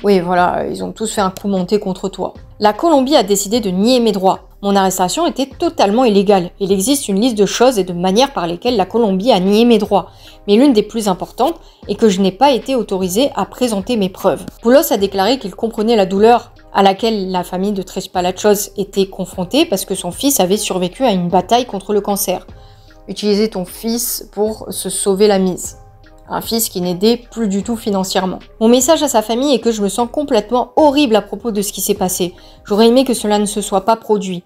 Oui, voilà, ils ont tous fait un coup monté contre toi. La Colombie a décidé de nier mes droits. Mon arrestation était totalement illégale. Il existe une liste de choses et de manières par lesquelles la Colombie a nié mes droits. Mais l'une des plus importantes est que je n'ai pas été autorisée à présenter mes preuves. Poulos a déclaré qu'il comprenait la douleur à laquelle la famille de Trespalachos était confrontée parce que son fils avait survécu à une bataille contre le cancer. Utiliser ton fils pour se sauver la mise. Un fils qui n'aidait plus du tout financièrement. Mon message à sa famille est que je me sens complètement horrible à propos de ce qui s'est passé. J'aurais aimé que cela ne se soit pas produit,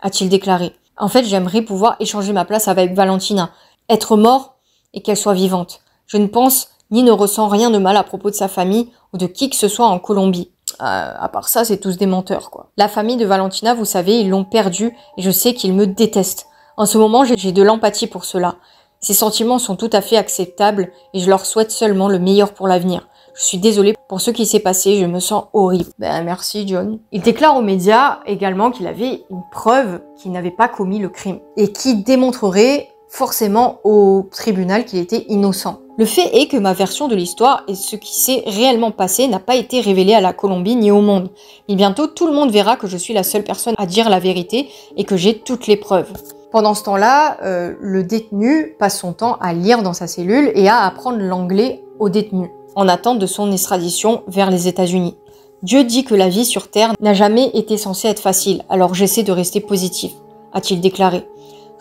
a-t-il déclaré. En fait, j'aimerais pouvoir échanger ma place avec Valentina, être mort et qu'elle soit vivante. Je ne pense ni ne ressens rien de mal à propos de sa famille ou de qui que ce soit en Colombie. À part ça, c'est tous des menteurs, quoi. La famille de Valentina, vous savez, ils l'ont perdue et je sais qu'ils me détestent. En ce moment, j'ai de l'empathie pour cela. Ces sentiments sont tout à fait acceptables et je leur souhaite seulement le meilleur pour l'avenir. Je suis désolée pour ce qui s'est passé, je me sens horrible. Ben merci John. Il déclare aux médias également qu'il avait une preuve qu'il n'avait pas commis le crime et qui démontrerait forcément au tribunal qu'il était innocent. Le fait est que ma version de l'histoire et ce qui s'est réellement passé n'a pas été révélé à la Colombie ni au monde. Mais bientôt, tout le monde verra que je suis la seule personne à dire la vérité et que j'ai toutes les preuves. Pendant ce temps-là, le détenu passe son temps à lire dans sa cellule et à apprendre l'anglais au détenu, en attente de son extradition vers les États-Unis. Dieu dit que la vie sur Terre n'a jamais été censée être facile, alors j'essaie de rester positif, a-t-il déclaré.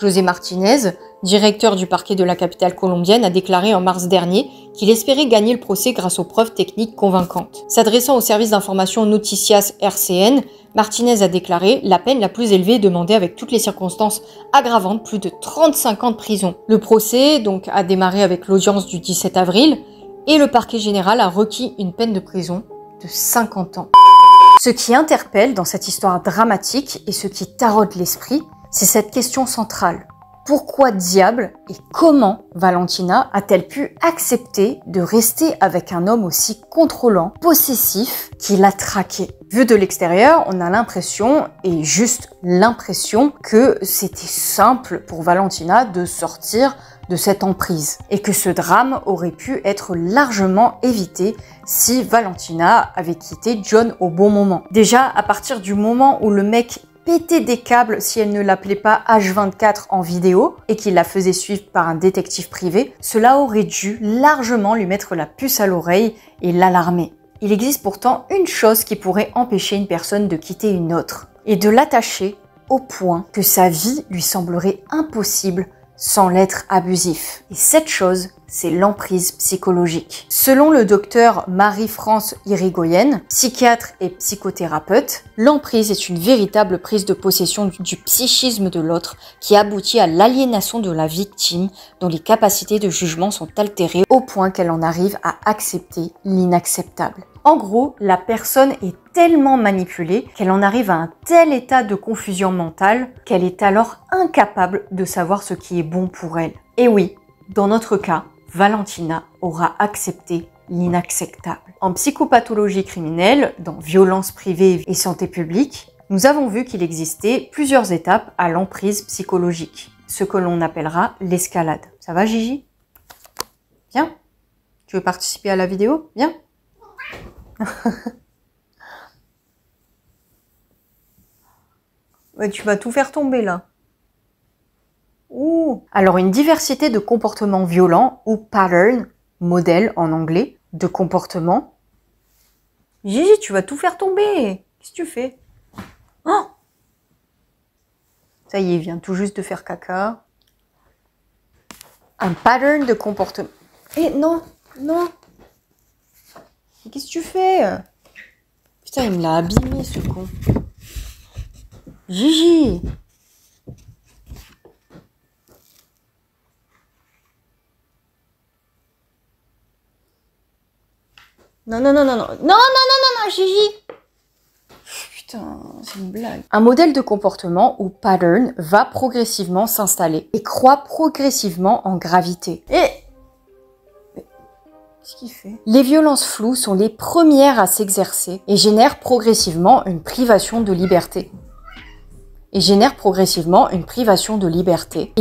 José Martinez, directeur du parquet de la capitale colombienne, a déclaré en mars dernier qu'il espérait gagner le procès grâce aux preuves techniques convaincantes. S'adressant au service d'information Noticias RCN, Martinez a déclaré la peine la plus élevée demandée avec toutes les circonstances aggravantes, plus de 35 ans de prison. Le procès donc a démarré avec l'audience du 17 avril et le parquet général a requis une peine de prison de 50 ans. Ce qui interpelle dans cette histoire dramatique et ce qui taraude l'esprit, c'est cette question centrale. Pourquoi diable et comment Valentina a-t-elle pu accepter de rester avec un homme aussi contrôlant, possessif, qui l'a traqué? Vu de l'extérieur, on a l'impression, et juste l'impression, que c'était simple pour Valentina de sortir de cette emprise et que ce drame aurait pu être largement évité si Valentina avait quitté John au bon moment. Déjà, à partir du moment où le mec pétait des câbles si elle ne l'appelait pas H24 en vidéo et qu'il la faisait suivre par un détective privé, cela aurait dû largement lui mettre la puce à l'oreille et l'alarmer. Il existe pourtant une chose qui pourrait empêcher une personne de quitter une autre et de l'attacher au point que sa vie lui semblerait impossible sans l'être abusif. Et cette chose, c'est l'emprise psychologique. Selon le docteur Marie-France Irigoyen, psychiatre et psychothérapeute, l'emprise est une véritable prise de possession du psychisme de l'autre qui aboutit à l'aliénation de la victime dont les capacités de jugement sont altérées au point qu'elle en arrive à accepter l'inacceptable. En gros, la personne est tellement manipulée qu'elle en arrive à un tel état de confusion mentale qu'elle est alors incapable de savoir ce qui est bon pour elle. Et oui, dans notre cas, Valentina aura accepté l'inacceptable. En psychopathologie criminelle, dans violence privée et santé publique, nous avons vu qu'il existait plusieurs étapes à l'emprise psychologique, ce que l'on appellera l'escalade. Ça va, Gigi? Viens. Tu veux participer à la vidéo? Viens. Ouais, tu vas tout faire tomber là. Ouh. Alors une diversité de comportements violents ou pattern, modèle en anglais, de comportement. Gigi, tu vas tout faire tomber. Qu'est-ce que tu fais? Oh, ça y est, il vient tout juste de faire caca. Un pattern de comportement. Eh non, non. Qu'est-ce que tu fais? Putain, il me l'a abîmé, ce con. Gigi! Non, non, non, non, non. Non, non, non, non, non, Gigi! Putain, c'est une blague. Un modèle de comportement ou pattern va progressivement s'installer et croît progressivement en gravité. Qu'est-ce qu'il fait? Les violences floues sont les premières à s'exercer et génèrent progressivement une privation de liberté. Et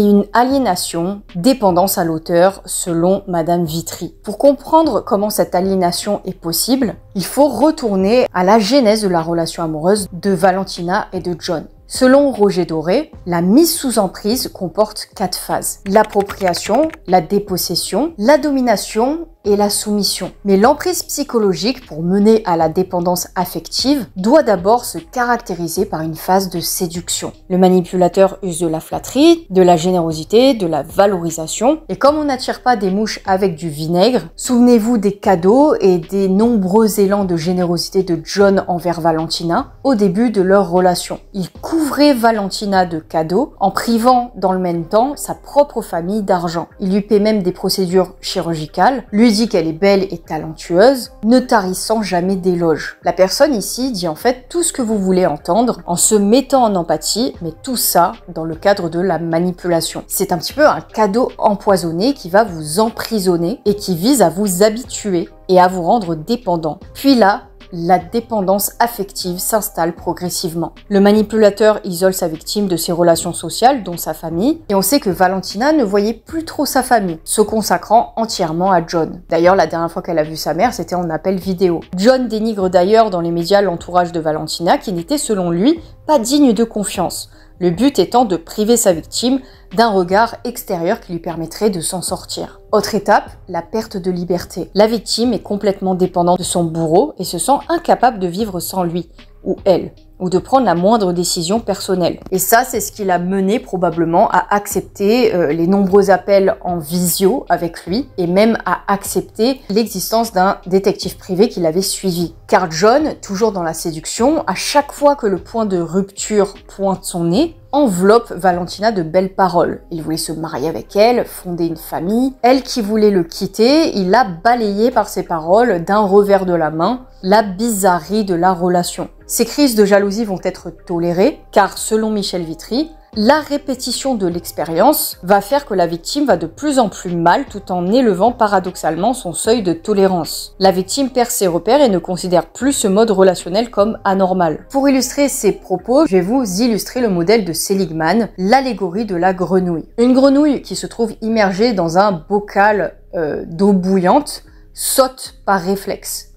une aliénation, dépendance à l'auteur, selon Madame Vitry. Pour comprendre comment cette aliénation est possible, il faut retourner à la genèse de la relation amoureuse de Valentina et de John. Selon Roger Doré, la mise sous emprise comporte 4 phases. L'appropriation, la dépossession, la domination et la soumission. Mais l'emprise psychologique, pour mener à la dépendance affective, doit d'abord se caractériser par une phase de séduction. Le manipulateur use de la flatterie, de la générosité, de la valorisation. Et comme on n'attire pas des mouches avec du vinaigre, souvenez-vous des cadeaux et des nombreux élans de générosité de John envers Valentina au début de leur relation. Il couvrait Valentina de cadeaux en privant dans le même temps sa propre famille d'argent. Il lui paie même des procédures chirurgicales, lui dit qu'elle est belle et talentueuse, ne tarissant jamais d'éloges. La personne ici dit en fait tout ce que vous voulez entendre en se mettant en empathie, mais tout ça dans le cadre de la manipulation. C'est un petit peu un cadeau empoisonné qui va vous emprisonner et qui vise à vous habituer et à vous rendre dépendant. Puis là, la dépendance affective s'installe progressivement. Le manipulateur isole sa victime de ses relations sociales, dont sa famille, et on sait que Valentina ne voyait plus trop sa famille, se consacrant entièrement à John. D'ailleurs, la dernière fois qu'elle a vu sa mère, c'était en appel vidéo. John dénigre d'ailleurs dans les médias l'entourage de Valentina, qui n'était selon lui pas digne de confiance. Le but étant de priver sa victime d'un regard extérieur qui lui permettrait de s'en sortir. Autre étape, la perte de liberté. La victime est complètement dépendante de son bourreau et se sent incapable de vivre sans lui, ou elle, ou de prendre la moindre décision personnelle. Et ça, c'est ce qui l'a mené probablement à accepter les nombreux appels en visio avec lui, et même à accepter l'existence d'un détective privé qui l'avait suivi. Car John, toujours dans la séduction, à chaque fois que le point de rupture pointe son nez, enveloppe Valentina de belles paroles. Il voulait se marier avec elle, fonder une famille. Elle qui voulait le quitter, il l'a balayé par ses paroles d'un revers de la main, la bizarrerie de la relation. Ces crises de jalousie vont être tolérées, car selon Michel Vitry, la répétition de l'expérience va faire que la victime va de plus en plus mal tout en élevant paradoxalement son seuil de tolérance. La victime perd ses repères et ne considère plus ce mode relationnel comme anormal. Pour illustrer ces propos, je vais vous illustrer le modèle de Seligman, l'allégorie de la grenouille. Une grenouille qui se trouve immergée dans un bocal d'eau bouillante saute par réflexe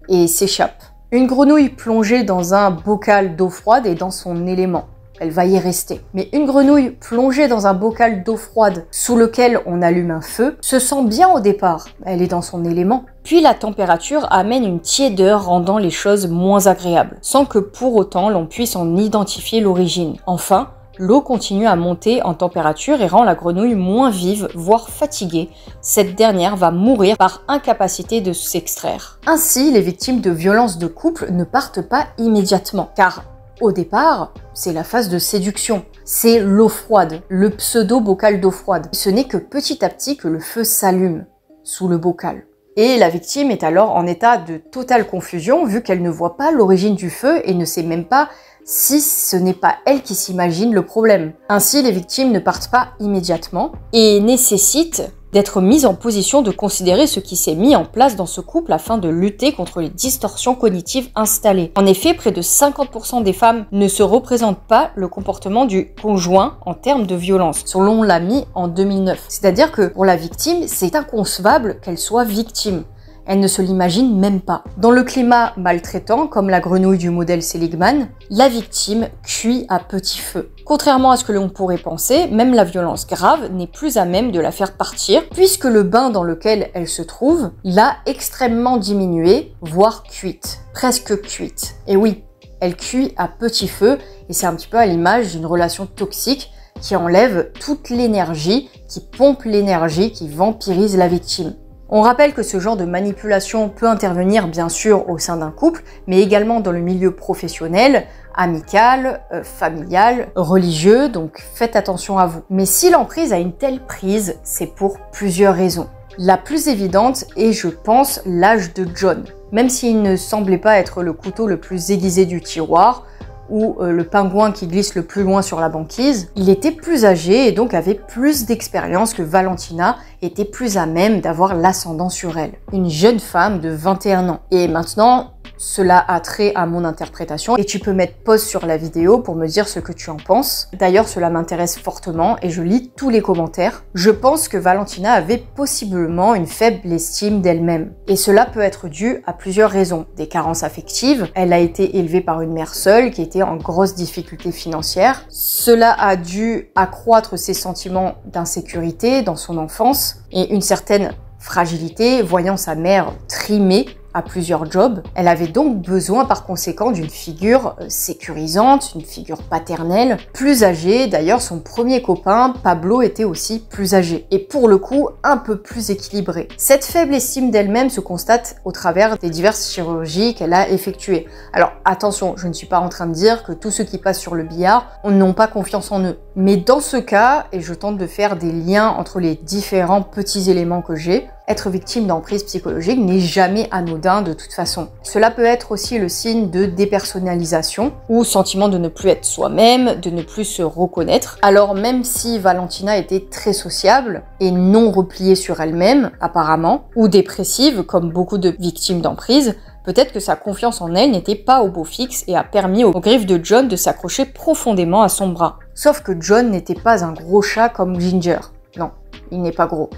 et s'échappe. Une grenouille plongée dans un bocal d'eau froide est dans son élément. Elle va y rester. Mais une grenouille plongée dans un bocal d'eau froide sous lequel on allume un feu se sent bien au départ. Elle est dans son élément. Puis la température amène une tiédeur rendant les choses moins agréables, sans que pour autant l'on puisse en identifier l'origine. Enfin, l'eau continue à monter en température et rend la grenouille moins vive, voire fatiguée. Cette dernière va mourir par incapacité de s'extraire. Ainsi, les victimes de violences de couple ne partent pas immédiatement, car au départ, c'est la phase de séduction. C'est l'eau froide, le pseudo-bocal d'eau froide. Ce n'est que petit à petit que le feu s'allume sous le bocal. Et la victime est alors en état de totale confusion vu qu'elle ne voit pas l'origine du feu et ne sait même pas si ce n'est pas elle qui s'imagine le problème. Ainsi, les victimes ne partent pas immédiatement et nécessitent d'être mises en position de considérer ce qui s'est mis en place dans ce couple afin de lutter contre les distorsions cognitives installées. En effet, près de 50% des femmes ne se représentent pas le comportement du conjoint en termes de violence, selon l'AMI en 2009. C'est-à-dire que pour la victime, c'est inconcevable qu'elle soit victime. Elle ne se l'imagine même pas. Dans le climat maltraitant, comme la grenouille du modèle Seligman, la victime cuit à petit feu. Contrairement à ce que l'on pourrait penser, même la violence grave n'est plus à même de la faire partir, puisque le bain dans lequel elle se trouve l'a extrêmement diminuée, voire cuite. Presque cuite. Et oui, elle cuit à petit feu, et c'est un petit peu à l'image d'une relation toxique qui enlève toute l'énergie, qui pompe l'énergie, qui vampirise la victime. On rappelle que ce genre de manipulation peut intervenir bien sûr au sein d'un couple, mais également dans le milieu professionnel, amical, familial, religieux, donc faites attention à vous. Mais si l'emprise a une telle prise, c'est pour plusieurs raisons. La plus évidente est, je pense, l'âge de John. Même s'il ne semblait pas être le couteau le plus aiguisé du tiroir, ou le pingouin qui glisse le plus loin sur la banquise, il était plus âgé et donc avait plus d'expérience que Valentina, était plus à même d'avoir l'ascendant sur elle. Une jeune femme de 21 ans. Et maintenant, cela a trait à mon interprétation et tu peux mettre pause sur la vidéo pour me dire ce que tu en penses. D'ailleurs, cela m'intéresse fortement et je lis tous les commentaires. Je pense que Valentina avait possiblement une faible estime d'elle-même. Et cela peut être dû à plusieurs raisons. Des carences affectives, elle a été élevée par une mère seule qui était en grosse difficulté financière. Cela a dû accroître ses sentiments d'insécurité dans son enfance et une certaine fragilité, voyant sa mère trimée à plusieurs jobs. Elle avait donc besoin par conséquent d'une figure sécurisante, une figure paternelle, plus âgée. D'ailleurs, son premier copain, Pablo, était aussi plus âgé et pour le coup un peu plus équilibré. Cette faible estime d'elle-même se constate au travers des diverses chirurgies qu'elle a effectuées. Alors attention, je ne suis pas en train de dire que tous ceux qui passent sur le billard n'ont pas confiance en eux. Mais dans ce cas, et je tente de faire des liens entre les différents petits éléments que j'ai, être victime d'emprise psychologique n'est jamais anodin de toute façon. Cela peut être aussi le signe de dépersonnalisation ou sentiment de ne plus être soi-même, de ne plus se reconnaître. Alors même si Valentina était très sociable et non repliée sur elle-même apparemment, ou dépressive comme beaucoup de victimes d'emprise, Peut-être que sa confiance en elle n'était pas au beau fixe et a permis aux griffes de John de s'accrocher profondément à son bras. Sauf que John n'était pas un gros chat comme Ginger. Non, il n'est pas gros.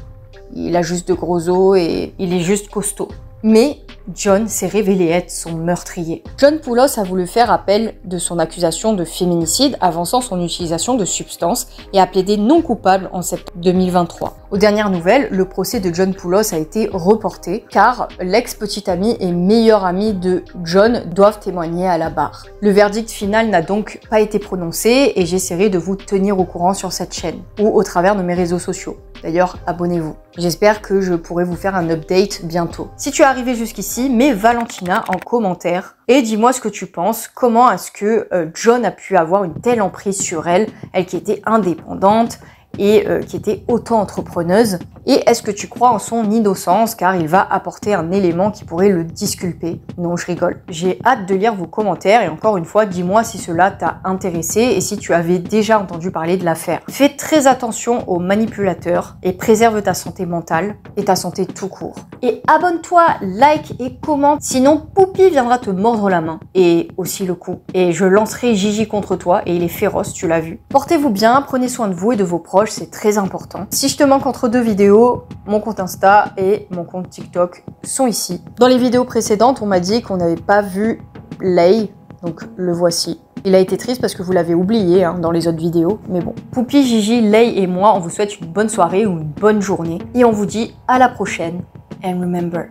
Il a juste de gros os et il est juste costaud. Mais John s'est révélé être son meurtrier. John Poulos a voulu faire appel de son accusation de féminicide, avançant son utilisation de substances et a plaidé non coupable en septembre 2023. Aux dernières nouvelles, le procès de John Poulos a été reporté car l'ex-petite amie et meilleure amie de John doivent témoigner à la barre. Le verdict final n'a donc pas été prononcé et j'essaierai de vous tenir au courant sur cette chaîne ou au travers de mes réseaux sociaux. D'ailleurs, abonnez-vous. J'espère que je pourrai vous faire un update bientôt. Si tu es arrivé jusqu'ici, mets Valentina en commentaire et dis-moi ce que tu penses. Comment est-ce que John a pu avoir une telle emprise sur elle, elle qui était indépendante et qui était auto-entrepreneuse? Et est-ce que tu crois en son innocence car il va apporter un élément qui pourrait le disculper? Non, je rigole. J'ai hâte de lire vos commentaires et encore une fois, dis-moi si cela t'a intéressé et si tu avais déjà entendu parler de l'affaire. Fais très attention aux manipulateurs et préserve ta santé mentale et ta santé tout court. Et abonne-toi, like et commente, sinon Poupie viendra te mordre la main et aussi le cou. Et je lancerai Gigi contre toi et il est féroce, tu l'as vu. Portez-vous bien, prenez soin de vous et de vos proches, c'est très important. Si je te manque entre deux vidéos, mon compte Insta et mon compte TikTok sont ici. Dans les vidéos précédentes, on m'a dit qu'on n'avait pas vu Lay, donc le voici. Il a été triste parce que vous l'avez oublié dans les autres vidéos, mais bon. Poupie, Gigi, Lay et moi, on vous souhaite une bonne soirée ou une bonne journée et on vous dit à la prochaine. And remember,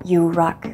you rock.